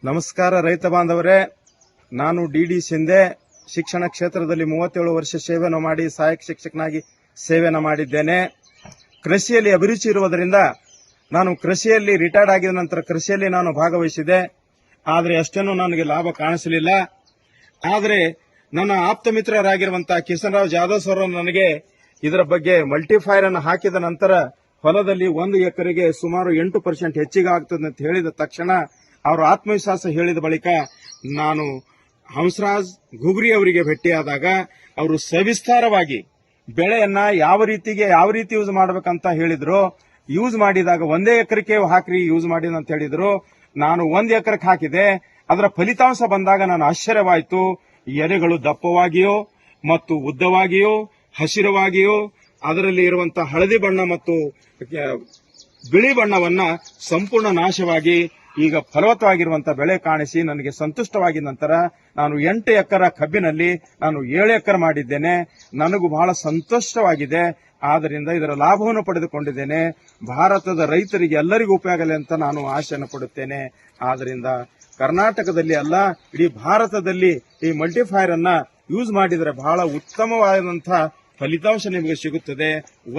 ನಮಸ್ಕಾರ ರೈತ ಬಾಂಧವರೇ, ನಾನು ಡಿ ಶಿಂದೆ. ಶಿಕ್ಷಣ ಕ್ಷೇತ್ರದಲ್ಲಿ 37 ವರ್ಷ ಸೇವೆಯನ್ನು ಮಾಡಿ ಸಹಾಯಕ ಶಿಕ್ಷಕನಾಗಿ ಸೇವೆಯನ್ನು ಮಾಡಿದ್ದೇನೆ. ಕೃಷಿಯಲ್ಲಿ ಅಭಿರುಚಿ ಇರುವುದರಿಂದ ನಾನು ಕೃಷಿಯಲ್ಲಿ ರಿಟೈರ್ಡ್ ಆಗಿದ ನಂತರ ಕೃಷಿಯಲ್ಲಿ ನಾನು ಭಾಗವಹಿಸಿದೆ. ಆದರೆ ಅಷ್ಟೇನೂ ನನಗೆ ಲಾಭ ಕಾಣಿಸಲಿಲ್ಲ. ಆದರೆ ನನ್ನ ಆಪ್ತ ಮಿತ್ರರಾಗಿರುವಂತಹ ಕಿಸನ್ ರಾವ್ ಜಾಧವ್ ಸರ್ ನನಗೆ ಇದರ ಬಗ್ಗೆ ಮಲ್ಟಿಫೈರ್ ಅನ್ನು ಹಾಕಿದ ನಂತರ ಹೊಲದಲ್ಲಿ 1 ಎಕರೆಗೆ ಸುಮಾರು 8% ಹೆಚ್ಚಿಗೆ ಆಗ್ತದೆ ಅಂತ ಹೇಳಿದ ತಕ್ಷಣ ಅವರು ಆತ್ಮವಿಶ್ವಾಸ ಹೇಳಿದ ಬಳಿಕ ನಾನು ಹಂಸರಾಜ್ ಗುಗ್ರಿ ಅವರಿಗೆ ಭೇಟಿಯಾದಾಗ ಅವರು ಸವಿಸ್ತಾರವಾಗಿ ಬೆಳೆಯನ್ನ ಯಾವ ರೀತಿ ಯೂಸ್ ಮಾಡಬೇಕಂತ ಹೇಳಿದ್ರು. ಯೂಸ್ ಮಾಡಿದಾಗ 1 ಎಕರೆಗೆ ಹಾಕ್ರಿ ಯೂಸ್ ಮಾಡಿ ಅಂತ ಹೇಳಿದ್ರು. ನಾನು 1 ಎಕರೆಗೆ ಹಾಕಿದೆ. ಅದರ ಫಲಿತಾಂಶ ಬಂದಾಗ ನಾನು ಆಶ್ಚರ್ಯವಾಯಿತು. ಎಲೆಗಳು ದಪ್ಪವಾಗಿಯೋ ಮತ್ತು ಉದ್ದವಾಗಿಯೋ ಹಸಿರವಾಗಿಯೋ ಅದರಲ್ಲಿ ಇರುವಂತಹ ಹಳದಿ ಬಣ್ಣ ಮತ್ತು ಬಿಳಿ ಬಣ್ಣವನ್ನ ಸಂಪೂರ್ಣ ನಾಶವಾಗಿ ಈಗ ಫಲವತ್ತವಾಗಿರುವಂತಹ ಬೆಳೆ ಕಾಣಿಸಿ ನನಗೆ ಸಂತುಷ್ಟವಾಗಿದ ನಂತರ ನಾನು 8 ಎಕರೆ ಕಬ್ಬಿನಲ್ಲಿ ನಾನು 7 ಎಕರೆ ಮಾಡಿದ್ದೇನೆ. ನನಗೂ ಬಹಳ ಸಂತೋಷವಾಗಿದೆ. ಆದ್ದರಿಂದ ಇದರ ಲಾಭವನ್ನು ಪಡೆದುಕೊಂಡಿದ್ದೇನೆ. ಭಾರತದ ರೈತರಿಗೆ ಎಲ್ಲರಿಗೂ ಉಪಯೋಗ ಆಗಲಿ ಅಂತ ನಾನು ಆಶೆಯನ್ನು ಪಡುತ್ತೇನೆ. ಆದ್ದರಿಂದ ಕರ್ನಾಟಕದಲ್ಲಿ ಅಲ್ಲ, ಇಡೀ ಭಾರತದಲ್ಲಿ ಈ ಮಲ್ಟಿಫೈರ್ ಅನ್ನ ಯೂಸ್ ಮಾಡಿದರೆ ಬಹಳ ಉತ್ತಮವಾದಂತಹ ಫಲಿತಾಂಶ ನಿಮಗೆ ಸಿಗುತ್ತದೆ.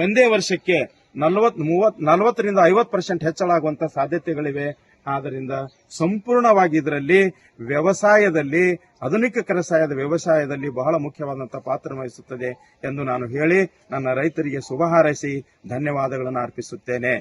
ಒಂದೇ ವರ್ಷಕ್ಕೆ 40ರಿಂದ 50% ಹೆಚ್ಚಳಾಗುವಂತಹ ಸಾಧ್ಯತೆಗಳಿವೆ. ಆದ್ದರಿಂದ ಸಂಪೂರ್ಣವಾಗಿ ಇದರಲ್ಲಿ ವ್ಯವಸಾಯದಲ್ಲಿ ಆಧುನಿಕ ಕೃಷಿಯ ವ್ಯವಸಾಯದಲ್ಲಿ ಬಹಳ ಮುಖ್ಯವಾದಂತಹ ಪಾತ್ರ ವಹಿಸುತ್ತದೆ ಎಂದು ನಾನು ಹೇಳಿ ನನ್ನ ರೈತರಿಗೆ ಶುಭ ಹಾರೈಸಿ ಧನ್ಯವಾದಗಳನ್ನು ಅರ್ಪಿಸುತ್ತೇನೆ.